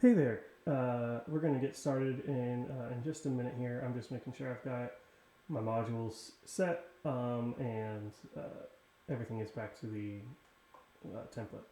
Hey there. We're going to get started in just a minute here. I'm just making sure I've got my modules set and everything is back to the template.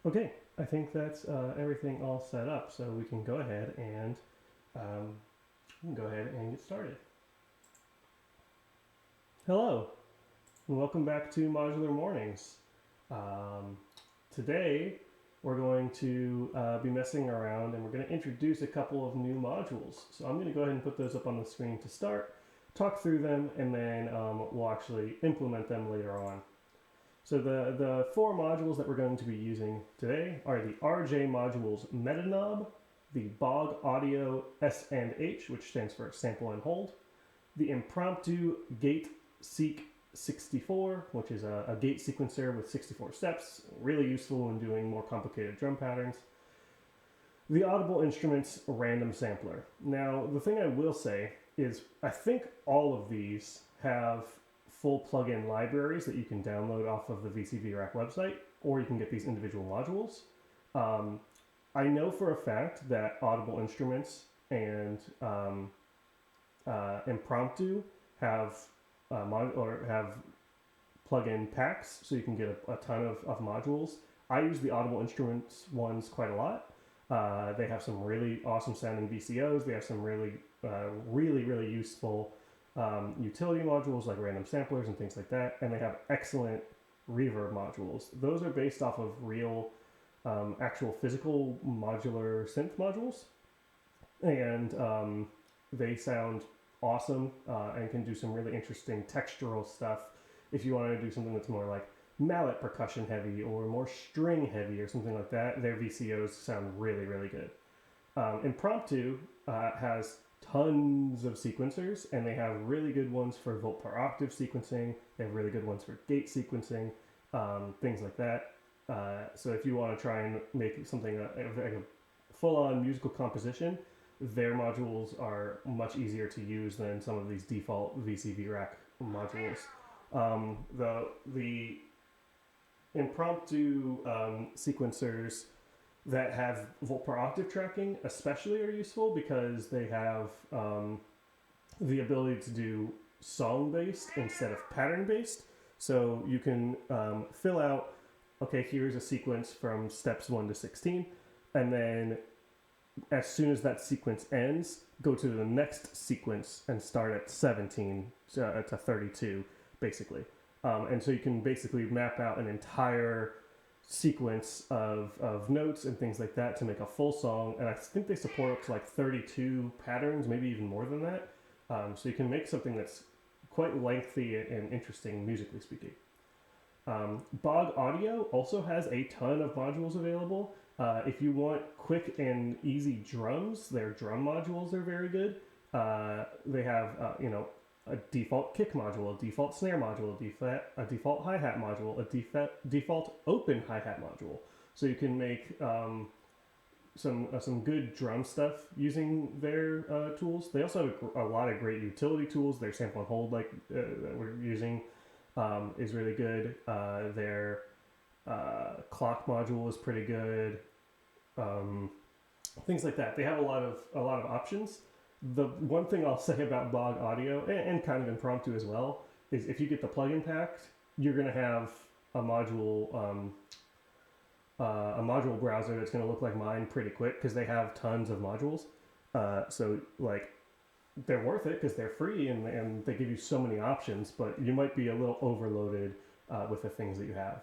Okay, I think that's everything all set up, so we can go ahead and get started. Hello, and welcome back to Modular Mornings. Um, Today we're going to be messing around and we're going to introduce a couple of new modules. So I'm going to go ahead and put those up on the screen to start, talk through them, and then we'll actually implement them later on. So the four modules that we're going to be using today are the RJ modules Metaknob, the Bog Audio S&H, which stands for Sample and Hold, the Impromptu Gate Seek 64, which is a gate sequencer with 64 steps, really useful when doing more complicated drum patterns. The Audible Instruments Random Sampler. Now, the thing I will say is I think all of these have full plugin libraries that you can download off of the VCV Rack website, or you can get these individual modules. I know for a fact that Audible Instruments and Impromptu have have plugin packs, so you can get a ton of modules. I use the Audible Instruments ones quite a lot. They have some really awesome sounding VCOs. They have some really useful utility modules like random samplers and things like that. And they have excellent reverb modules. Those are based off of real, actual physical modular synth modules. And they sound awesome and can do some really interesting textural stuff if you want to do something that's more like mallet percussion heavy or more string heavy or something like that. Their VCOs sound really good. Impromptu has tons of sequencers, and they have really good ones for volt per octave sequencing. They have really good ones for gate sequencing, things like that. So if you want to try and make something like a full-on musical composition, their modules are much easier to use than some of these default VCV Rack modules. The impromptu sequencers that have volt per octave tracking especially are useful because they have the ability to do song based instead of pattern based. So you can fill out, okay, here's a sequence from steps 1 to 16, and then as soon as that sequence ends, go to the next sequence and start at 17 to 32, basically. And so you can basically map out an entire sequence of notes and things like that to make a full song. And I think they support up to like 32 patterns, maybe even more than that. So you can make something that's quite lengthy and interesting, musically speaking. Bog Audio also has a ton of modules available. If you want quick and easy drums, their drum modules are very good. They have, a default kick module, a default snare module, a default hi-hat module, a default open hi-hat module. So you can make some good drum stuff using their tools. They also have a lot of great utility tools. Their sample and hold, that we're using, is really good. Their clock module is pretty good. Things like that. They have a lot of options. The one thing I'll say about Bog Audio and kind of Impromptu as well is if you get the plugin pack, you're gonna have a module browser that's going to look like mine pretty quick because they have tons of modules. So like they're worth it because they're free and they give you so many options, but you might be a little overloaded with the things that you have.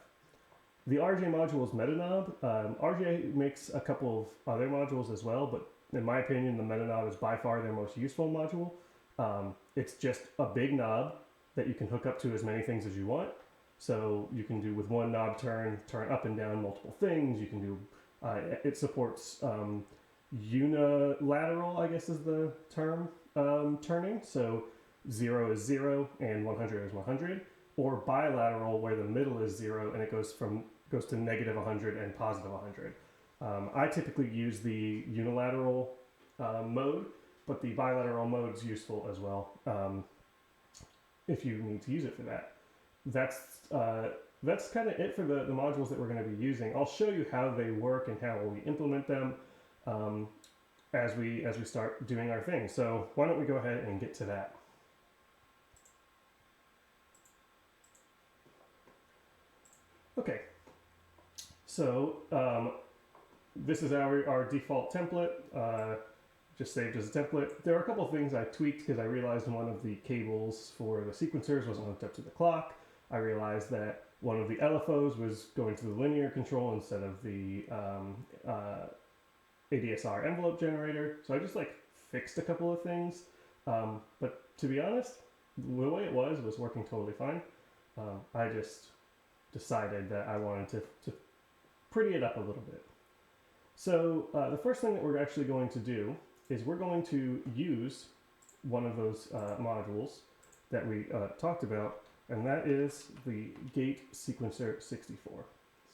The RJ module is MetaNob. RJ makes a couple of other modules as well, but in my opinion, the MetaNob is by far their most useful module. It's just a big knob that you can hook up to as many things as you want. So you can do with one knob turn up and down multiple things. You can do, it supports unilateral, I guess is the term, turning. So 0 is 0 and 100 is 100. Or bilateral, where the middle is 0 and it goes to negative 100 and positive 100. I typically use the unilateral mode, but the bilateral mode is useful as well if you need to use it for that. That's kind of it for the modules that we're going to be using. I'll show you how they work and how we implement them as we start doing our thing. So why don't we go ahead and get to that. Okay, so this is our default template, just saved as a template. There are a couple of things I tweaked because I realized one of the cables for the sequencers wasn't hooked up to the clock. I realized that one of the LFOs was going to the linear control instead of the ADSR envelope generator. So I just like fixed a couple of things, but to be honest, the way it was working totally fine. I just decided that I wanted to pretty it up a little bit. So the first thing that we're actually going to do is we're going to use one of those modules that we talked about, and that is the Gate Sequencer 64.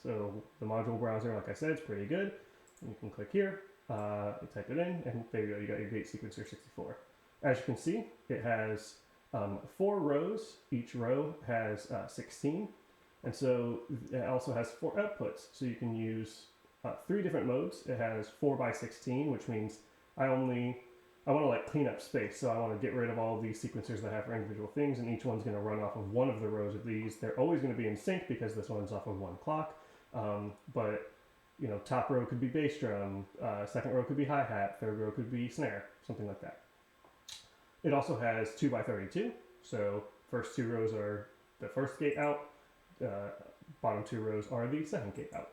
So the module browser, like I said, is pretty good. And you can click here, you type it in, and there you go, you got your Gate Sequencer 64. As you can see, it has 4 rows. Each row has 16. And so it also has 4 outputs. So you can use 3 different modes. It has 4x16, which means I want to like clean up space. So I want to get rid of all of these sequencers that I have for individual things, and each one's going to run off of one of the rows of these. They're always going to be in sync because this one's off of one clock. But you know, top row could be bass drum, second row could be hi-hat, third row could be snare, something like that. It also has 2x32. So first 2 rows are the first gate out. Bottom 2 rows are the second gate out.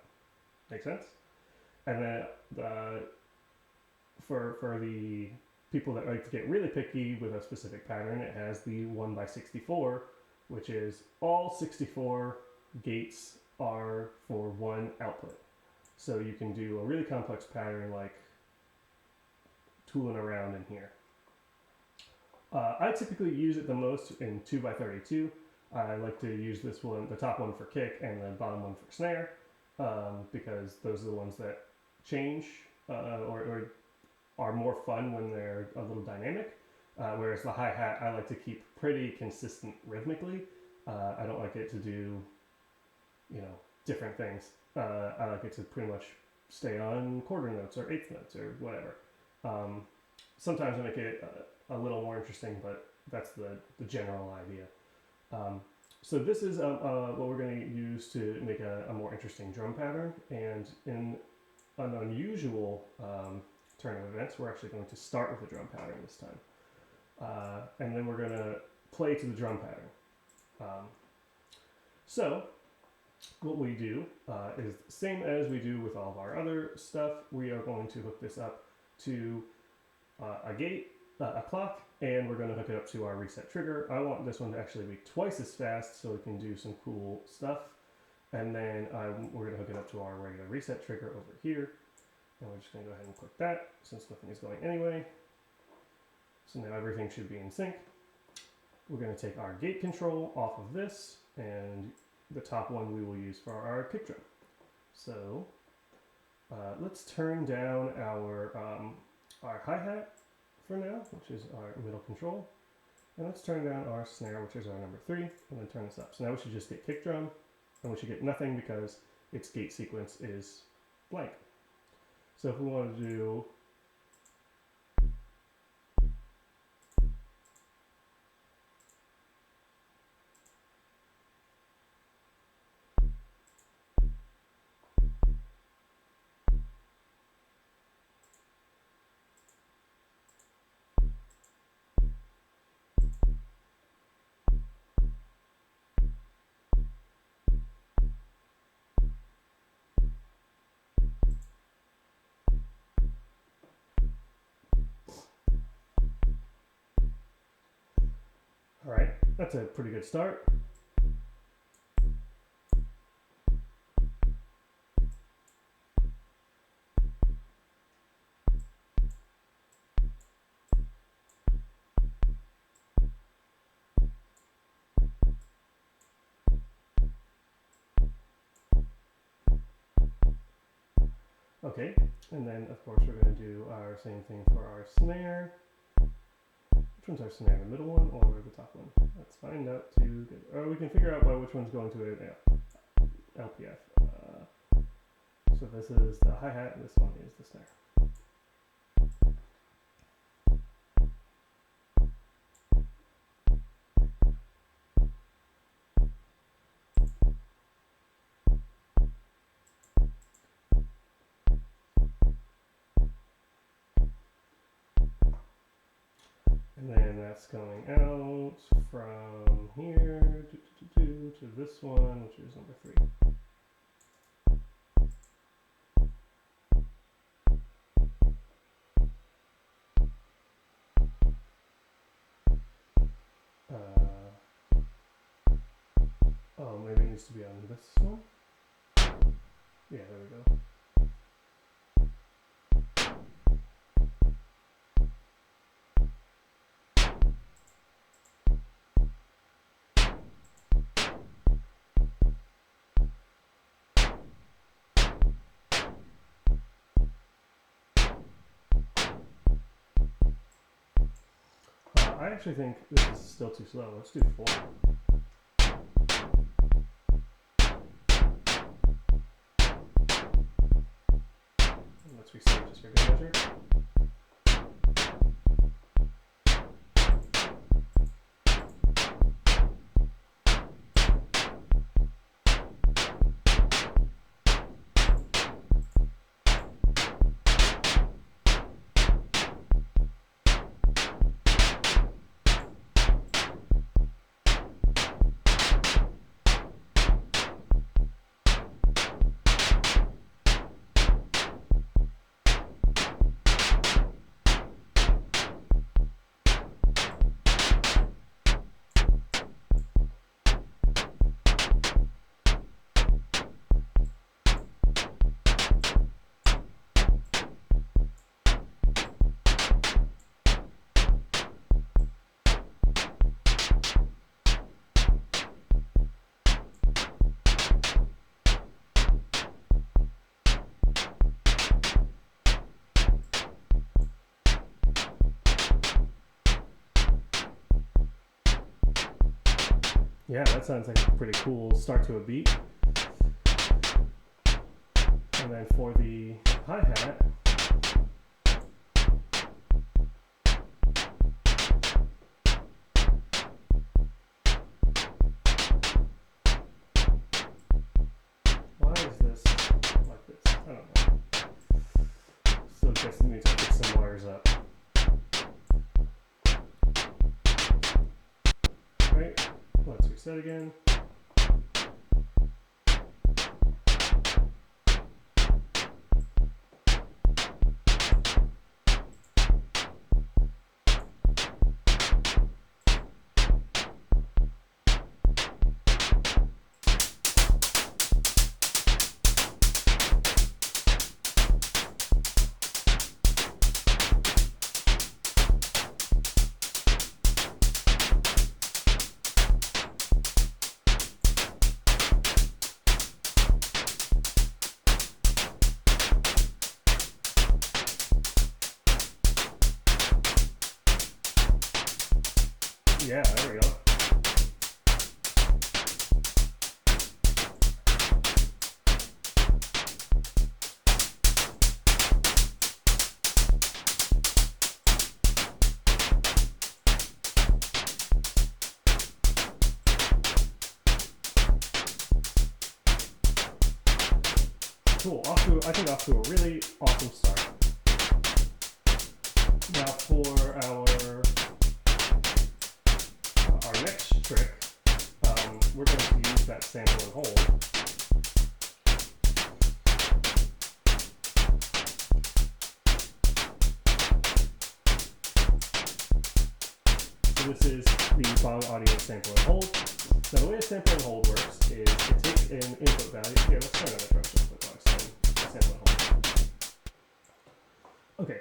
Make sense? And then for the people that like to get really picky with a specific pattern, it has the 1x64, which is all 64 gates are for one output. So you can do a really complex pattern like tooling around in here. I typically use it the most in 2x32. I like to use this one, the top one for kick and the bottom one for snare, because those are the ones that change or are more fun when they're a little dynamic. Whereas the hi-hat I like to keep pretty consistent rhythmically. I don't like it to do, you know, different things. I like it to pretty much stay on quarter notes or eighth notes or whatever. Sometimes I make it a little more interesting, but that's the general idea. So this is what we're going to use to make a more interesting drum pattern, and in an unusual turn of events, we're actually going to start with the drum pattern this time, and then we're going to play to the drum pattern. So what we do is the same as we do with all of our other stuff. We are going to hook this up to a gate, a clock, and we're going to hook it up to our reset trigger. I want this one to actually be twice as fast so we can do some cool stuff. And then we're going to hook it up to our regular reset trigger over here. And we're just going to go ahead and click that since nothing is going anyway. So now everything should be in sync. We're going to take our gate control off of this, and the top one we will use for our kick drum. So let's turn down our hi-hat for now, which is our middle control. And let's turn down our snare, which is our number 3, and then turn this up. So now we should just get kick drum, and we should get nothing because its gate sequence is blank. So if we want to do That's a pretty good start. Okay, and then of course we're going to do our same thing for our snare. Which one's our snare? The middle one or the top one? Let's find out to get, or we can figure out which one's going to it. LPF. So this is the hi-hat and this one is the snare. And then that's going out from here to this one, which is number 3. Oh, maybe it needs to be on this one. Yeah, there we go. I actually think this is still too slow. Let's do 4. And let's reset just for good measure. Yeah, that sounds like a pretty cool start to a beat. And then for the hi-hat, why is this like this? I don't know. So I guess it needs to pick some wires up. Right, let's reset again. Yeah, there we go. Cool. I think off to a really awesome start. Now for our next trick, we're going to use that sample and hold. So this is the following audio sample and hold. Now the way a sample and hold works is it takes an input value. Here, let's turn on the correction input box and sample and hold. Okay,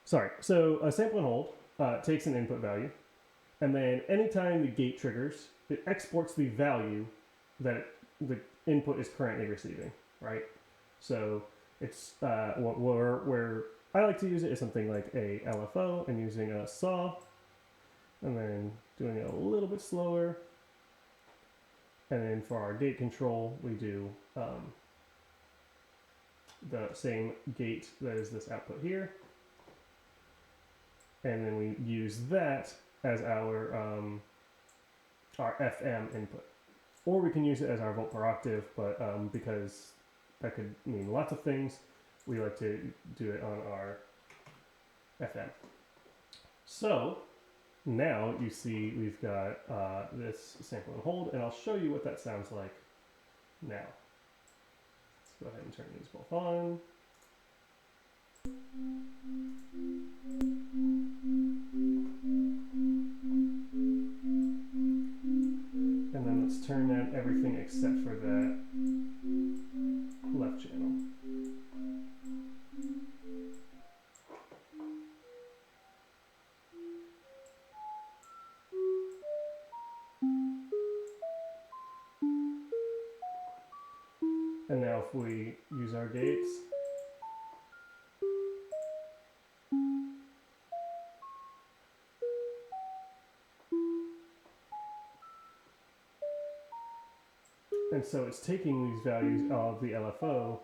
sorry. So a sample and hold takes an input value, and then anytime the gate triggers, it exports the value that the input is currently receiving, right? So it's where I like to use it is something like a LFO and using a saw, and then doing it a little bit slower. And then for our gate control, we do the same gate that is this output here. And then we use that as our FM input. Or we can use it as our volt per octave, but because that could mean lots of things, we like to do it on our FM. So now you see we've got this sample and hold, and I'll show you what that sounds like now. Let's go ahead and turn these both on. And then let's turn down everything except for that left channel. And now if we use our gates, and so it's taking these values of the LFO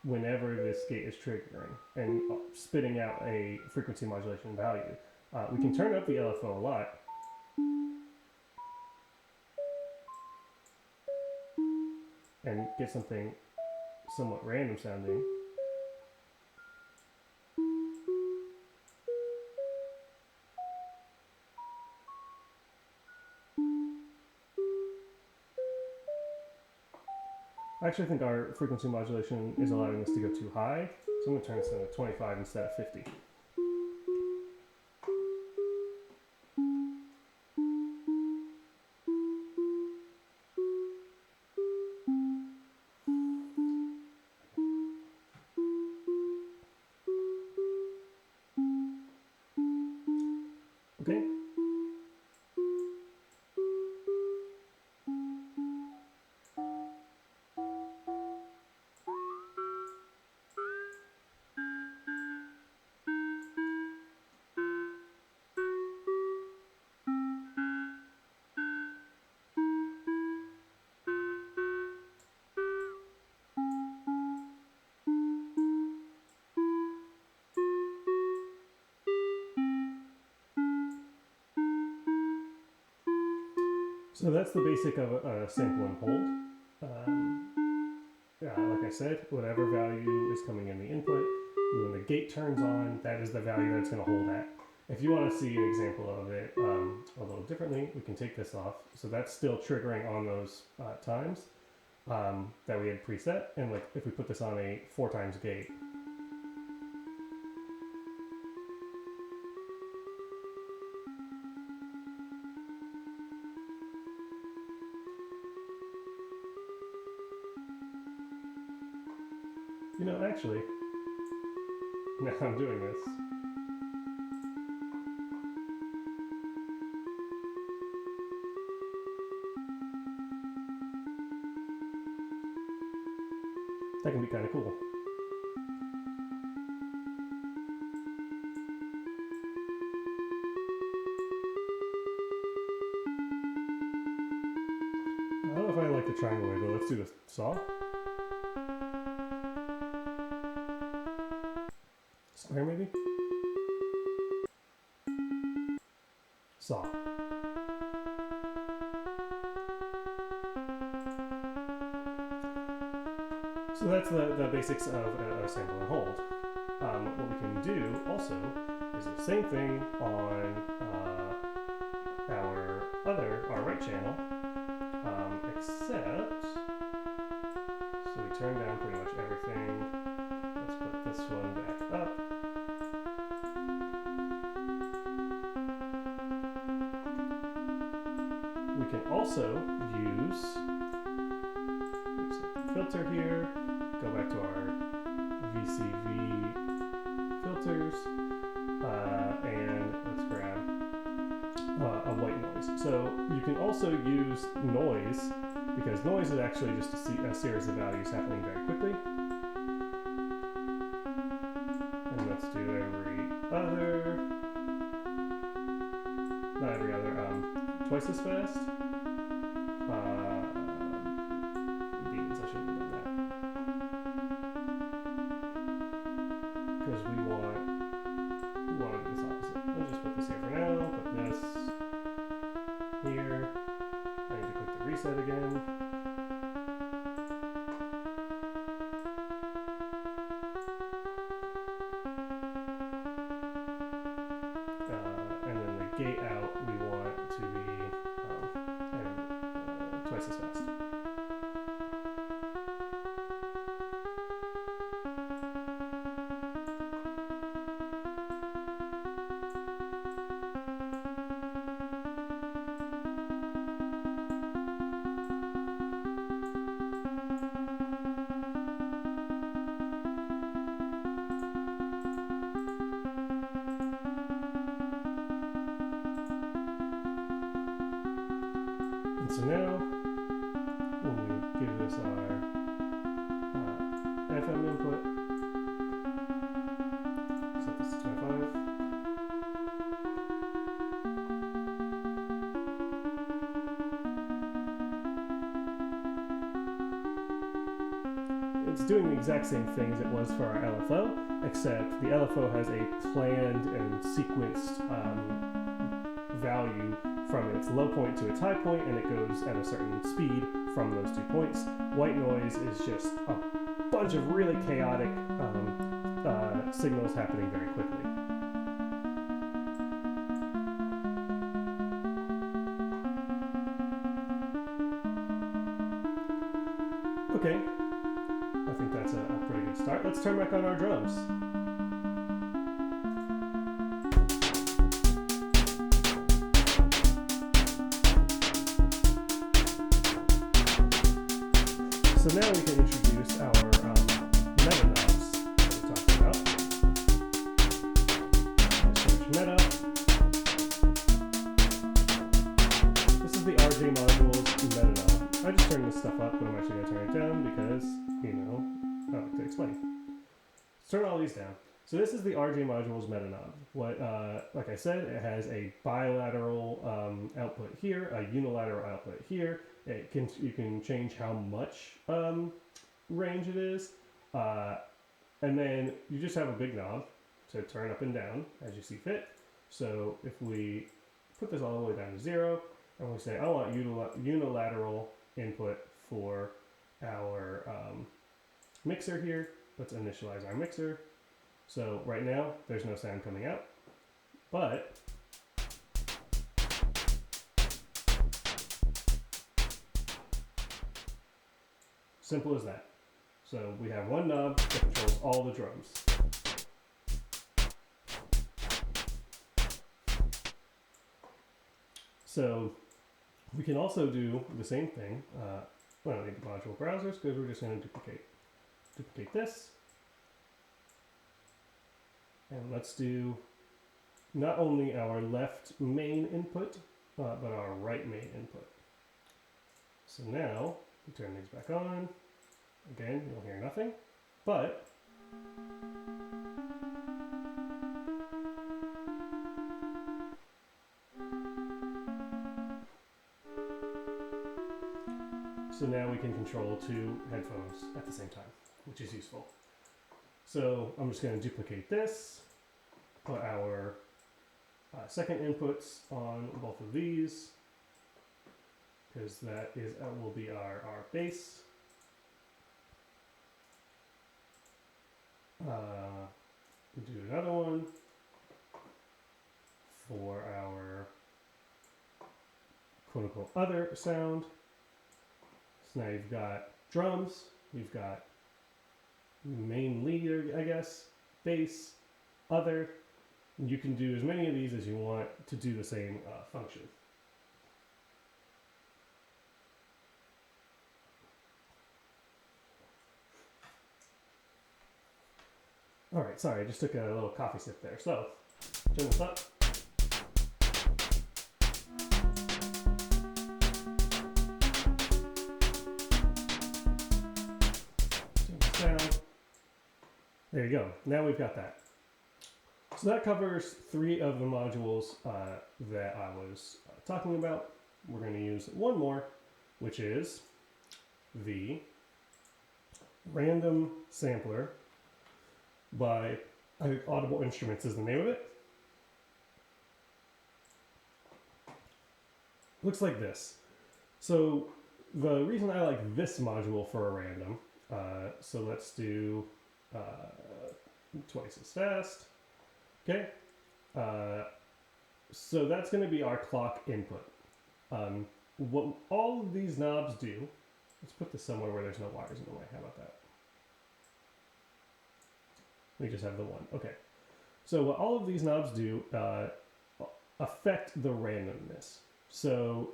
whenever this gate is triggering and spitting out a frequency modulation value. We can turn up the LFO a lot. And get something somewhat random sounding. I actually think our frequency modulation is allowing this to go too high, so I'm going to turn this down to 25 instead of 50. Okay. So that's the basic of a sample and hold. Like I said, whatever value is coming in the input, when the gate turns on, that is the value that it's going to hold at. If you want to see an example of it a little differently, we can take this off. So that's still triggering on those times that we had preset. And like if we put this on a 4 times gate, you know, actually, now I'm doing this. That can be kind of cool. I don't know if I like the triangle way, but let's do the saw. Square maybe? Saw. So that's the basics of a sample and hold. What we can do also is the same thing on our right channel, except, so we turn down pretty much everything. Let's put this one back up. can also use filter here, go back to our VCV filters, and let's grab a white noise. So you can also use noise, because noise is actually just a series of values happening very quickly. And let's do not every other, twice as fast. Beans, I shouldn't have done that. Because we want to do this opposite. Let's just put this here for now, put this here. I need to click the reset again. And then the gate out we want to be twice as fast. And so now, when we give this our FM input, set this to 25. It's doing the exact same thing as it was for our LFO, except the LFO has a planned and sequenced value from its low point to its high point, and it goes at a certain speed from those 2 points. White noise is just a bunch of really chaotic signals happening very quickly. Okay, I think that's a pretty good start. Let's turn back on our drums. So now we can introduce our meta knobs that we talked about. Switch meta. This is the RJ module's meta knob. I just turned this stuff up, but I'm actually going to turn it down because, I like to explain. Let's turn all these down. So this is the RJ module's meta knob. Like I said, it has a bilateral output here, a unilateral output here. You can change how much range it is, and then you just have a big knob to turn up and down as you see fit. So if we put this all the way down to 0, and we say I want unilateral input for our mixer here, let's initialize our mixer. So right now there's no sound coming out, but simple as that. So we have one knob that controls all the drums. So we can also do the same thing. We don't need the module browsers because we're just going to duplicate this. And let's do not only our left main input, but our right main input. So now we turn these back on. Again, you'll hear nothing, but so now we can control 2 headphones at the same time, which is useful. So I'm just going to duplicate this, put our second inputs on both of these, because that is will be our bass. We do another one for our quote-unquote other sound. So now you've got drums, you've got main lead, I guess, bass, other. You can do as many of these as you want to do the same function. All right, sorry, I just took a little coffee sip there. So, turn this up. Turn this down. There you go. Now we've got that. So that covers 3 of the modules that I was talking about. We're going to use one more, which is the random sampler by, I think, Audible Instruments is the name of it. Looks like this. So the reason I like this module for a random, so let's do twice as fast. Okay. So that's going to be our clock input. What all of these knobs do, let's put this somewhere where there's no wires in the way. How about that? We just have the one. Okay. So what all of these knobs do affect the randomness. So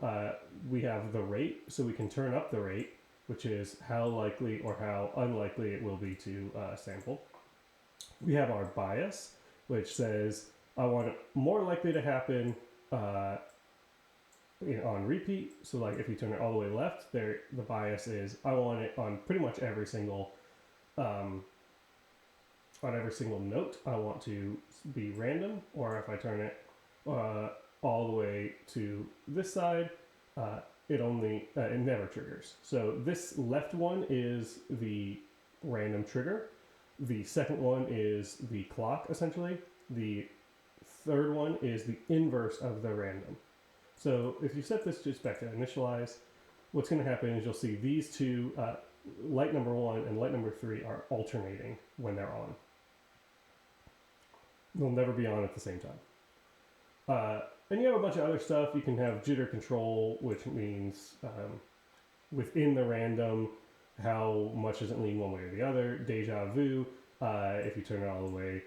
we have the rate, so we can turn up the rate, which is how likely or how unlikely it will be to sample. We have our bias, which says I want it more likely to happen on repeat. So like if you turn it all the way left, the bias is I want it on pretty much every single note. I want to be random, or if I turn it all the way to this side, it never triggers. So this left one is the random trigger. The second one is the clock, essentially. The third one is the inverse of the random. So if you set this just back to initialize, what's going to happen is you'll see these two, light number 1 and light number 3, are alternating when they're on. They'll never be on at the same time. And you have a bunch of other stuff. You can have jitter control, which means within the random, how much does it lean one way or the other. Deja vu, if you turn it all the way,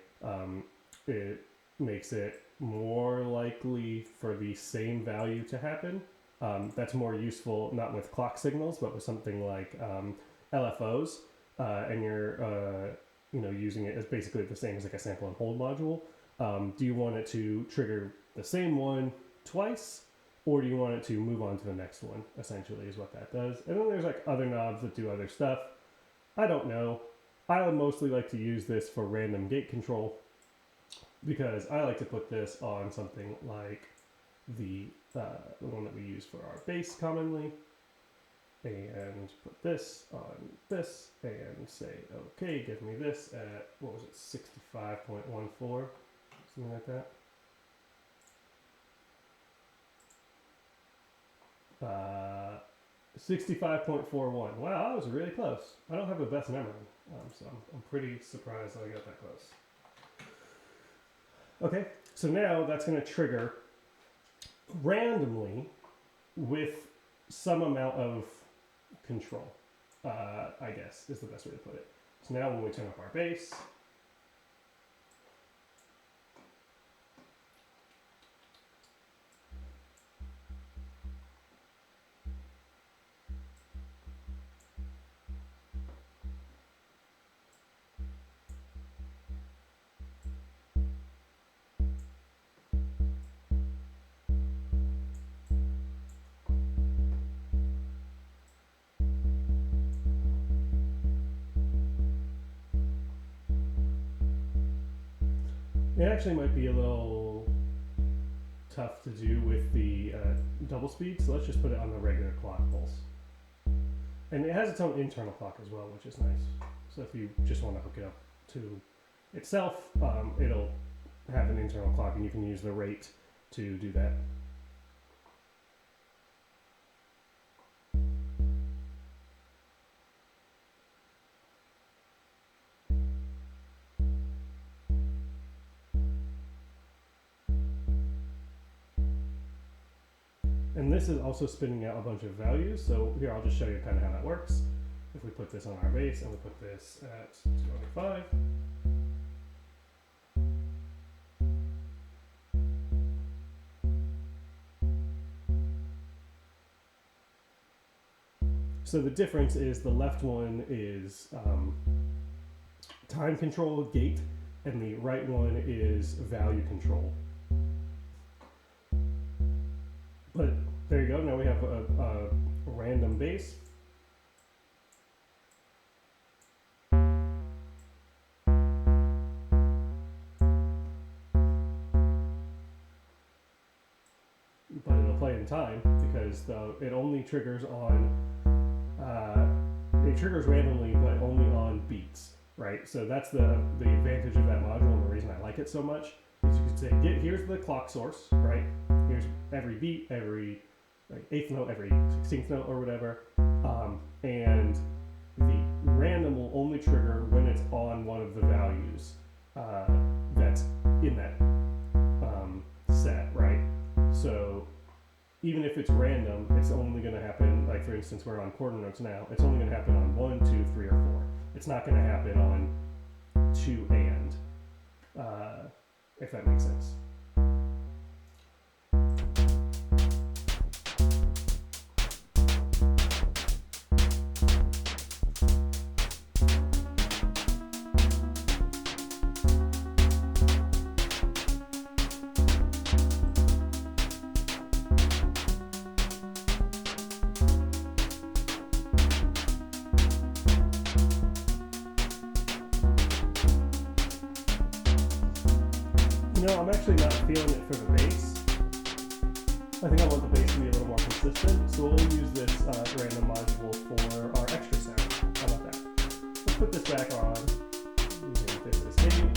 it makes it more likely for the same value to happen. That's more useful, not with clock signals, but with something like LFOs, and you're using it as basically the same as like a sample and hold module. Do you want it to trigger the same one twice, or do you want it to move on to the next one, essentially is what that does. And then there's like other knobs that do other stuff. I don't know. I would mostly like to use this for random gate control, because I like to put this on something like the one that we use for our bass commonly, and put this on this and say, okay, give me this at, what was it, 65.14, something like that. 65.41. Wow, I was really close. I don't have the best memory, so I'm pretty surprised that I got that close. Okay, so now that's going to trigger randomly with some amount of control, I guess is the best way to put it. So now when we turn up our bass, it actually might be a little tough to do with the double speed, so let's just put it on the regular clock pulse. And it has its own internal clock as well, which is nice. So if you just want to hook it up to itself, it'll have an internal clock, and you can use the rate to do that. And this is also spinning out a bunch of values. So here, I'll just show you kind of how that works. If we put this on our bass and we put this at 205. So the difference is the left one is time control gate, and the right one is value control. But there you go, now we have a random bass. But it'll play in time because it only triggers on, it triggers randomly but only on beats, right? So that's the advantage of that module, and the reason I like it so much is you could say, here's the clock source, right? Here's every beat, every eighth note, every 16th note or whatever, and the random will only trigger when it's on one of the values that's in that set, right? So even if it's random, it's only going to happen, like for instance, we're on quarter notes now, it's only going to happen on 1, 2, 3, or 4. It's not going to happen on 2 and, if that makes sense. No, I'm actually not feeling it for the bass. I think I want the bass to be a little more consistent, so we'll use this random module for our extra sound. How about that? Let's put this back on using this MIDI.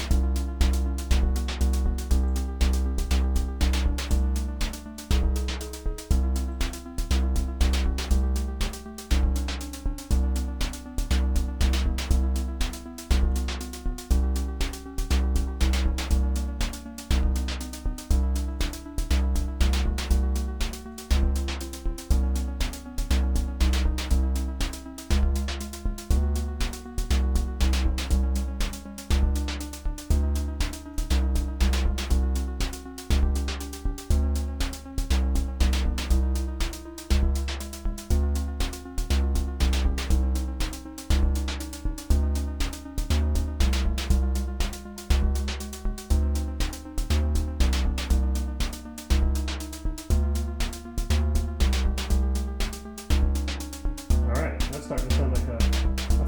Starting to sound like a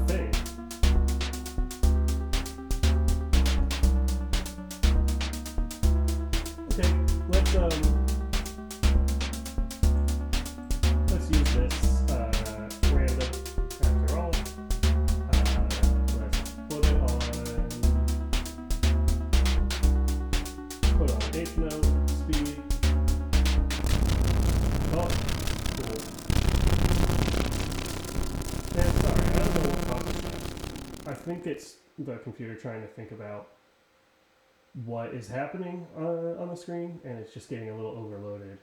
thing. Okay, let's use this random after all. Let's put on eighth note speed. Oh, cool. Yeah, sorry, I don't know what caused that. I think it's the computer trying to think about what is happening on the screen, and it's just getting a little overloaded.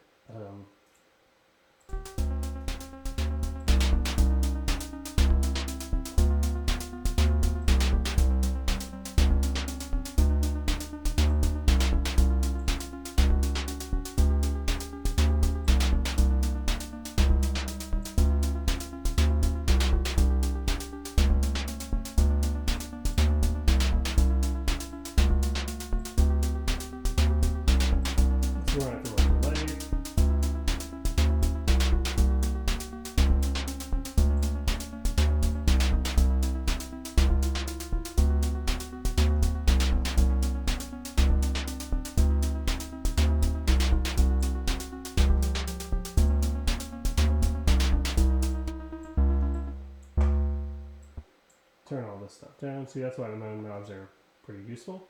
Turn all this stuff down. See, that's why the mode knobs are pretty useful.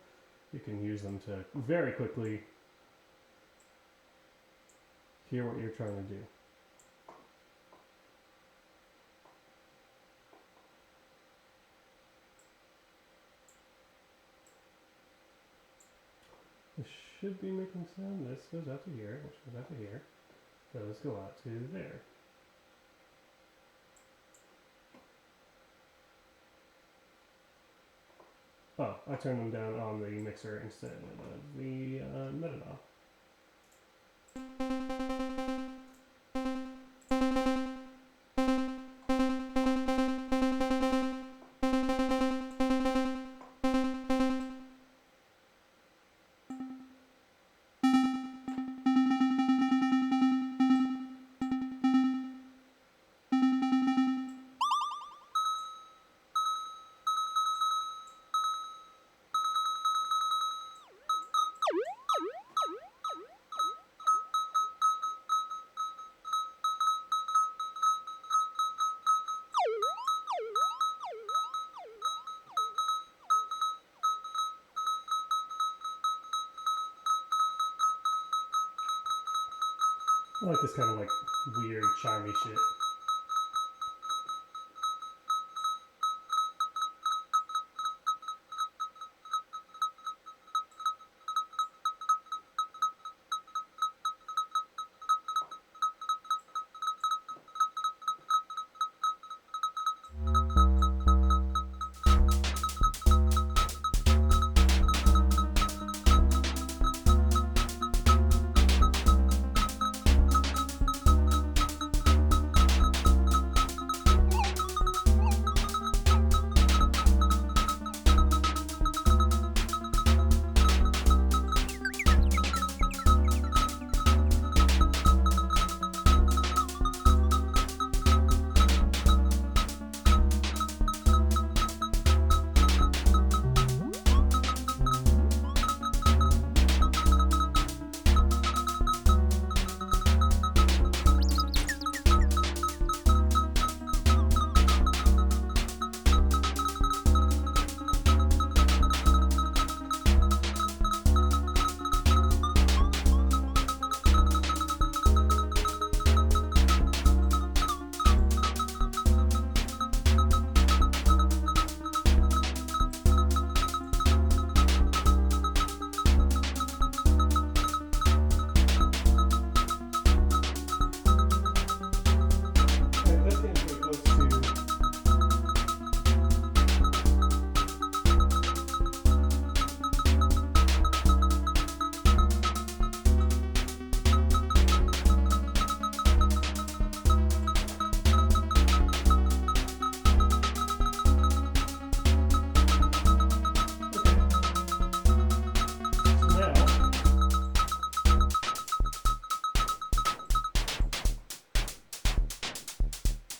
You can use them to very quickly hear what you're trying to do. This should be making sound. This goes out to here, which goes out to here. Those go out to there. Oh, I turned them down on the mixer instead of the meta knob. I like this kind of like weird, chimey shit.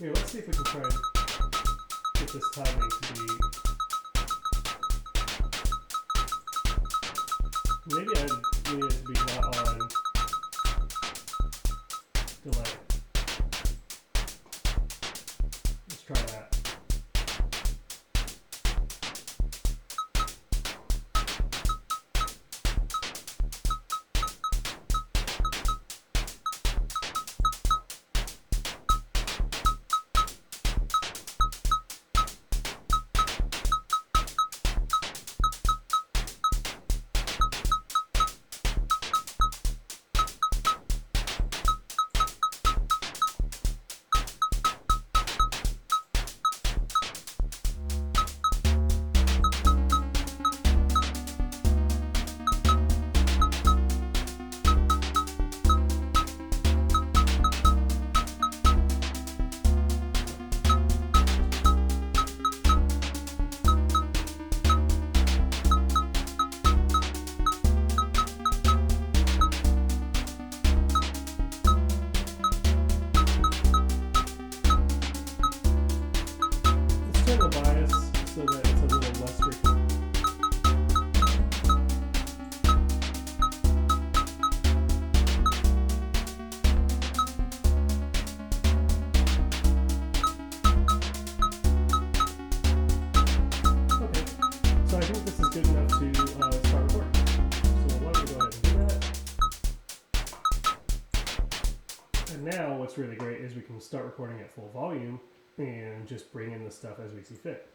Here, let's see if we can try and get this timing to be... Maybe I need it to be not on delay. Let's try that. The bias so that it's a little less frequent. Okay, so I think this is good enough to start recording. So why don't we go ahead and do that. And now what's really great is we can start recording at full volume and just bring in the stuff as we see fit.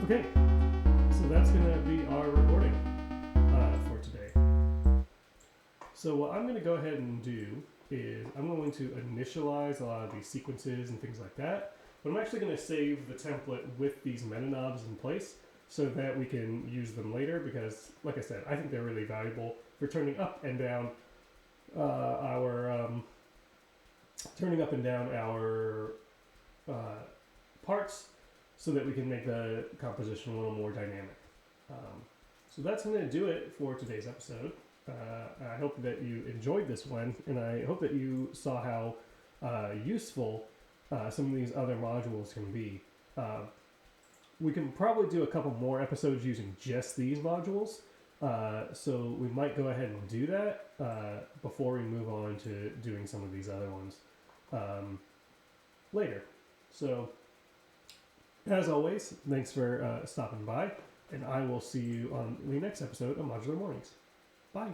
Okay, so that's going to be our recording for today. So what I'm going to go ahead and do is I'm going to initialize a lot of these sequences and things like that, but I'm actually going to save the template with these meta knobs in place so that we can use them later because, like I said, I think they're really valuable for turning up and down our parts so that we can make the composition a little more dynamic. So that's going to do it for today's episode. I hope that you enjoyed this one, and I hope that you saw how useful some of these other modules can be. We can probably do a couple more episodes using just these modules, so we might go ahead and do that before we move on to doing some of these other ones later. So, as always, thanks for stopping by, and I will see you on the next episode of Modular Mornings. Bye.